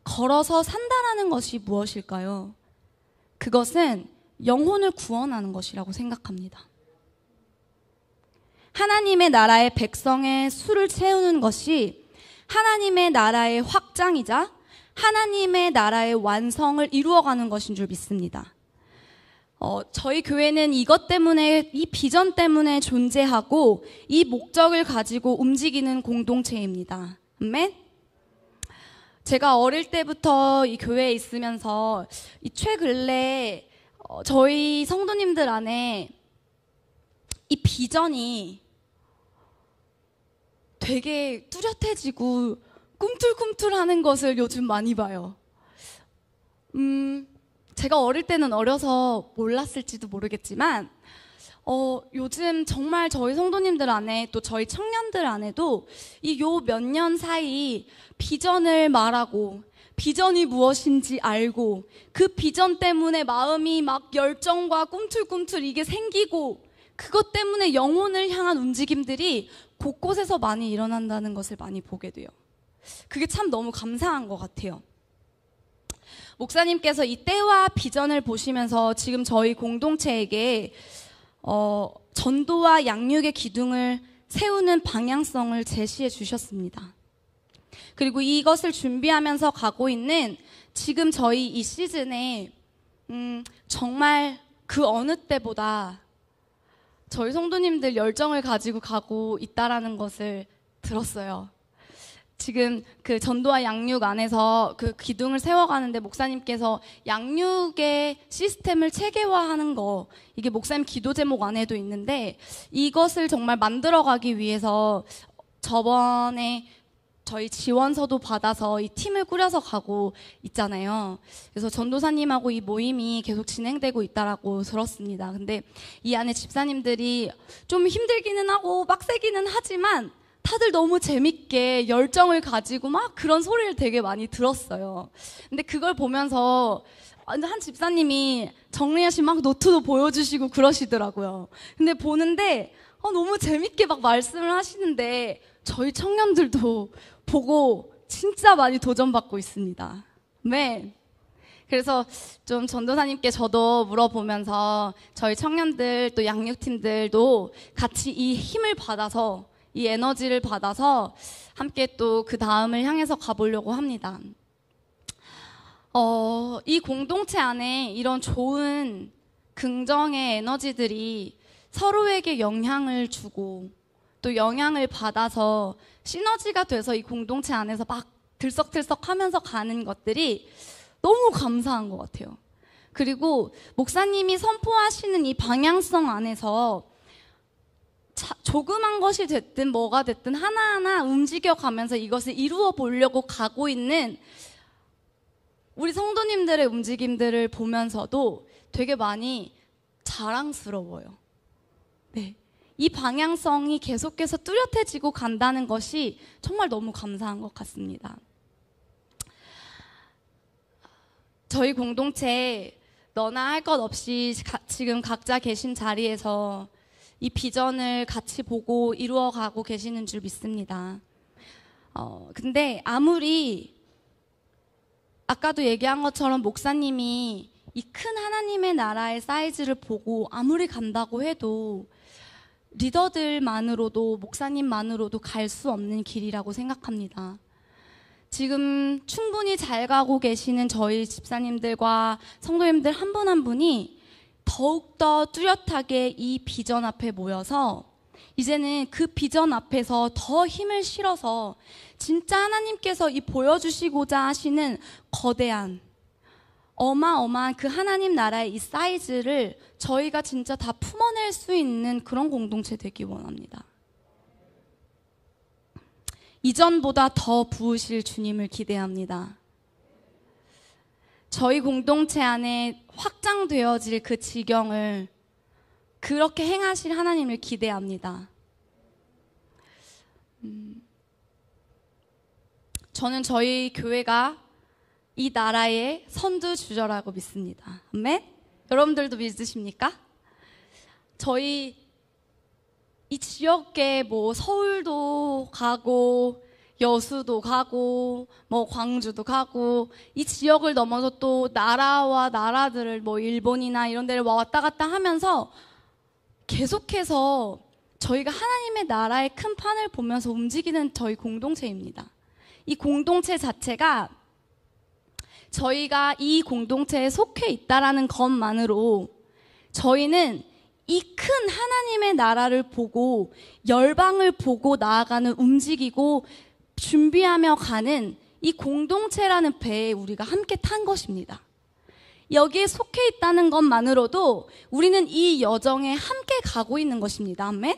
걸어서 산다라는 것이 무엇일까요? 그것은 영혼을 구원하는 것이라고 생각합니다. 하나님의 나라의 백성의 수를 채우는 것이 하나님의 나라의 확장이자 하나님의 나라의 완성을 이루어가는 것인 줄 믿습니다. 저희 교회는 이것 때문에, 이 비전 때문에 존재하고 이 목적을 가지고 움직이는 공동체입니다. 아멘? 제가 어릴 때부터 이 교회에 있으면서 이 최근래 저희 성도님들 안에 이 비전이 되게 뚜렷해지고 꿈틀꿈틀하는 것을 요즘 많이 봐요. 제가 어릴 때는 어려서 몰랐을지도 모르겠지만 요즘 정말 저희 성도님들 안에, 또 저희 청년들 안에도 이 몇 년 사이 비전을 말하고 비전이 무엇인지 알고 그 비전 때문에 마음이 막 열정과 꿈틀꿈틀 이게 생기고 그것 때문에 영혼을 향한 움직임들이 곳곳에서 많이 일어난다는 것을 많이 보게 돼요. 그게 참 너무 감사한 것 같아요. 목사님께서 이 때와 비전을 보시면서 지금 저희 공동체에게 전도와 양육의 기둥을 세우는 방향성을 제시해 주셨습니다. 그리고 이것을 준비하면서 가고 있는 지금 저희 이 시즌에 정말 그 어느 때보다 저희 성도님들 열정을 가지고 가고 있다라는 것을 들었어요. 지금 그 전도와 양육 안에서 그 기둥을 세워가는데 목사님께서 양육의 시스템을 체계화하는 거, 이게 목사님 기도 제목 안에도 있는데 이것을 정말 만들어가기 위해서 저번에 저희 지원서도 받아서 이 팀을 꾸려서 가고 있잖아요. 그래서 전도사님하고 이 모임이 계속 진행되고 있다라고 들었습니다. 근데 이 안에 집사님들이 좀 힘들기는 하고 빡세기는 하지만 다들 너무 재밌게 열정을 가지고 막 그런 소리를 되게 많이 들었어요. 근데 그걸 보면서 한 집사님이 정리하신 막 노트도 보여주시고 그러시더라고요. 근데 보는데 너무 재밌게 막 말씀을 하시는데 저희 청년들도 보고 진짜 많이 도전받고 있습니다. 네. 그래서 좀 전도사님께 저도 물어보면서 저희 청년들 또 양육팀들도 같이 이 힘을 받아서 이 에너지를 받아서 함께 또 그 다음을 향해서 가보려고 합니다. 이 공동체 안에 이런 좋은 긍정의 에너지들이 서로에게 영향을 주고 또 영향을 받아서 시너지가 돼서 이 공동체 안에서 막 들썩들썩 하면서 가는 것들이 너무 감사한 것 같아요. 그리고 목사님이 선포하시는 이 방향성 안에서 조그만 것이 됐든 뭐가 됐든 하나하나 움직여가면서 이것을 이루어 보려고 가고 있는 우리 성도님들의 움직임들을 보면서도 되게 많이 자랑스러워요. 네. 이 방향성이 계속해서 뚜렷해지고 간다는 것이 정말 너무 감사한 것 같습니다. 저희 공동체 너나 할 것 없이 지금 각자 계신 자리에서 이 비전을 같이 보고 이루어가고 계시는 줄 믿습니다. 근데 아무리 아까도 얘기한 것처럼 목사님이 이 큰 하나님의 나라의 사이즈를 보고 아무리 간다고 해도 리더들만으로도 목사님만으로도 갈 수 없는 길이라고 생각합니다. 지금 충분히 잘 가고 계시는 저희 집사님들과 성도님들 한 분 한 분이 더욱더 뚜렷하게 이 비전 앞에 모여서 이제는 그 비전 앞에서 더 힘을 실어서 진짜 하나님께서 이 보여주시고자 하시는 거대한 어마어마한 그 하나님 나라의 이 사이즈를 저희가 진짜 다 품어낼 수 있는 그런 공동체 되기 원합니다. 이전보다 더 부으실 주님을 기대합니다. 저희 공동체 안에 확장되어질 그 지경을 그렇게 행하실 하나님을 기대합니다. 저는 저희 교회가 이 나라의 선두주자라고 믿습니다. 아멘? 여러분들도 믿으십니까? 저희 이 지역에 뭐 서울도 가고 여수도 가고 뭐 광주도 가고 이 지역을 넘어서 또 나라와 나라들을 뭐 일본이나 이런 데를 왔다 갔다 하면서 계속해서 저희가 하나님의 나라의 큰 판을 보면서 움직이는 저희 공동체입니다. 이 공동체 자체가 저희가 이 공동체에 속해 있다라는 것만으로 저희는 이 큰 하나님의 나라를 보고 열방을 보고 나아가는 움직이고 준비하며 가는 이 공동체라는 배에 우리가 함께 탄 것입니다. 여기에 속해 있다는 것만으로도 우리는 이 여정에 함께 가고 있는 것입니다. 아멘?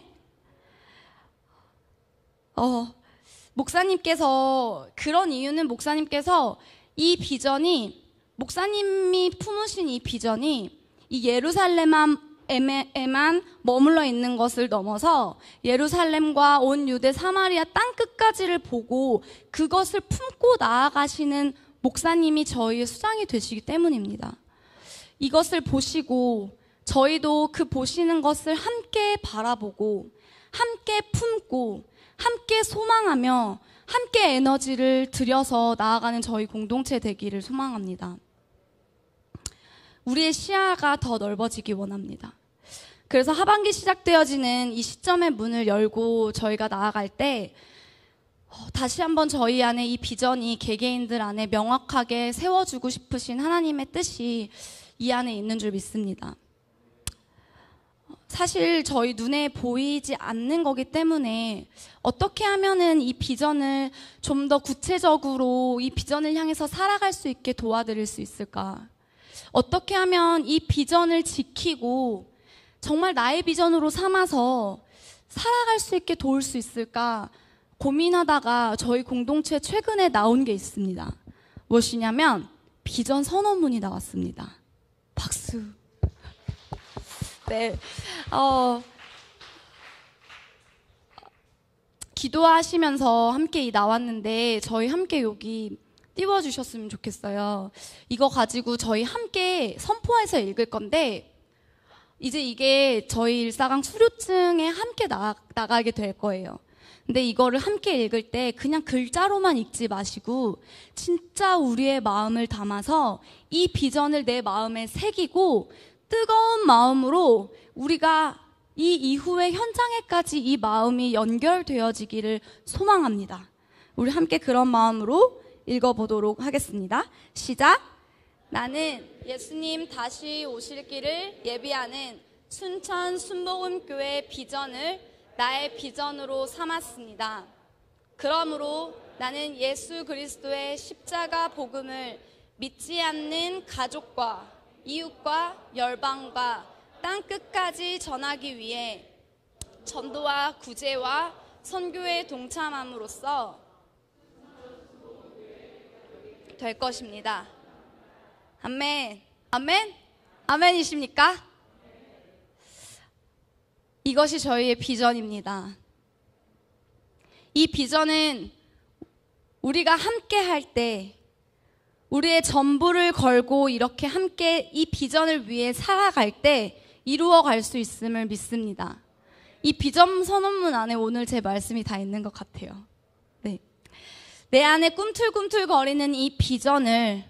목사님께서 그런 이유는 목사님께서 이 비전이 목사님이 품으신 이 비전이 이 예루살렘에만 머물러 있는 것을 넘어서 예루살렘과 온 유대 사마리아 땅 끝까지를 보고 그것을 품고 나아가시는 목사님이 저희의 수장이 되시기 때문입니다. 이것을 보시고 저희도 그 보시는 것을 함께 바라보고 함께 품고 함께 소망하며 함께 에너지를 들여서 나아가는 저희 공동체 되기를 소망합니다. 우리의 시야가 더 넓어지기 원합니다. 그래서 하반기 시작되어지는 이 시점의 문을 열고 저희가 나아갈 때 다시 한번 저희 안에 이 비전이 개개인들 안에 명확하게 세워주고 싶으신 하나님의 뜻이 이 안에 있는 줄 믿습니다. 사실 저희 눈에 보이지 않는 거기 때문에 어떻게 하면은 이 비전을 좀 더 구체적으로 이 비전을 향해서 살아갈 수 있게 도와드릴 수 있을까? 어떻게 하면 이 비전을 지키고 정말 나의 비전으로 삼아서 살아갈 수 있게 도울 수 있을까 고민하다가 저희 공동체에 최근에 나온 게 있습니다. 무엇이냐면 비전 선언문이 나왔습니다. 박수. 네, 기도하시면서 함께 나왔는데 저희 함께 여기 띄워주셨으면 좋겠어요. 이거 가지고 저희 함께 선포해서 읽을 건데 이제 이게 저희 일사강 수료증에 함께 나가게 될 거예요. 근데 이거를 함께 읽을 때 그냥 글자로만 읽지 마시고 진짜 우리의 마음을 담아서 이 비전을 내 마음에 새기고 뜨거운 마음으로 우리가 이 이후의 현장에까지 이 마음이 연결되어지기를 소망합니다. 우리 함께 그런 마음으로 읽어보도록 하겠습니다. 시작! 나는 예수님 다시 오실 길을 예비하는 순천 순복음교회 비전을 나의 비전으로 삼았습니다. 그러므로 나는 예수 그리스도의 십자가 복음을 믿지 않는 가족과 이웃과 열방과 땅 끝까지 전하기 위해 전도와 구제와 선교에 동참함으로써 될 것입니다. 아멘. 아멘? 아멘이십니까? 이것이 저희의 비전입니다. 이 비전은 우리가 함께 할 때 우리의 전부를 걸고 이렇게 함께 이 비전을 위해 살아갈 때 이루어갈 수 있음을 믿습니다. 이 비전 선언문 안에 오늘 제 말씀이 다 있는 것 같아요. 네. 내 안에 꿈틀꿈틀거리는 이 비전을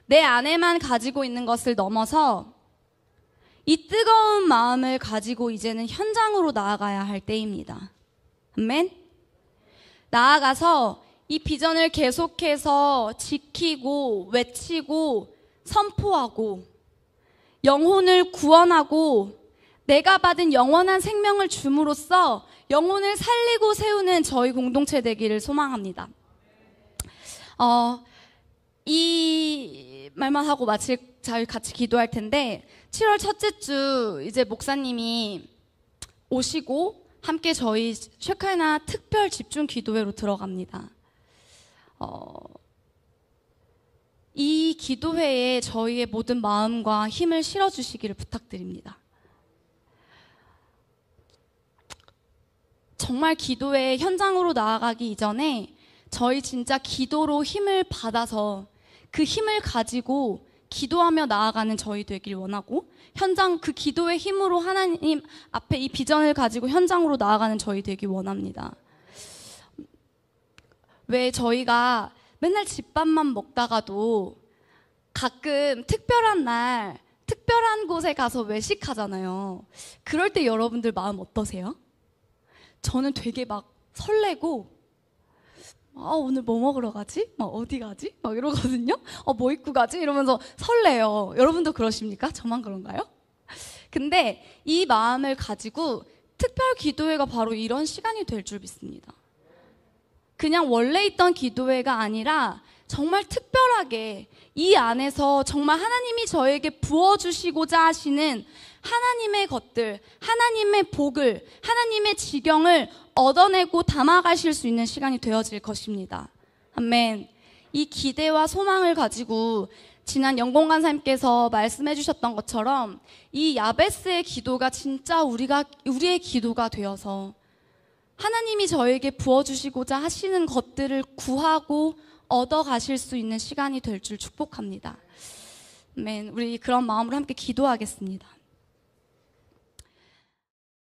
내 안에만 가지고 있는 것을 넘어서 이 뜨거운 마음을 가지고 이제는 현장으로 나아가야 할 때입니다. 아멘? 나아가서 이 비전을 계속해서 지키고 외치고 선포하고 영혼을 구원하고 내가 받은 영원한 생명을 줌으로써 영혼을 살리고 세우는 저희 공동체 되기를 소망합니다. 이 말만 하고 저희 같이 기도할 텐데 7월 첫째 주 이제 목사님이 오시고 함께 저희 쉐카나 특별 집중 기도회로 들어갑니다. 이 기도회에 저희의 모든 마음과 힘을 실어주시기를 부탁드립니다. 정말 기도회 현장으로 나아가기 이전에 저희 진짜 기도로 힘을 받아서 그 힘을 가지고 기도하며 나아가는 저희 되길 원하고 현장 그 기도의 힘으로 하나님 앞에 이 비전을 가지고 현장으로 나아가는 저희 되길 원합니다. 왜 저희가 맨날 집밥만 먹다가도 가끔 특별한 날 특별한 곳에 가서 외식하잖아요. 그럴 때 여러분들 마음 어떠세요? 저는 되게 막 설레고 오늘 뭐 먹으러 가지? 막 어디 가지? 막 이러거든요. 뭐 입고 가지? 이러면서 설레요. 여러분도 그러십니까? 저만 그런가요? 근데 이 마음을 가지고 특별 기도회가 바로 이런 시간이 될 줄 믿습니다. 그냥 원래 있던 기도회가 아니라 정말 특별하게 이 안에서 정말 하나님이 저에게 부어주시고자 하시는 하나님의 것들, 하나님의 복을, 하나님의 지경을 얻어내고 담아가실 수 있는 시간이 되어질 것입니다. 아멘. 이 기대와 소망을 가지고 지난 영공 간사님께서 말씀해 주셨던 것처럼 이 야베스의 기도가 진짜 우리의 기도가 되어서 하나님이 저에게 부어주시고자 하시는 것들을 구하고 얻어 가실 수 있는 시간이 될 줄 축복합니다. 아멘. 우리 그런 마음으로 함께 기도하겠습니다.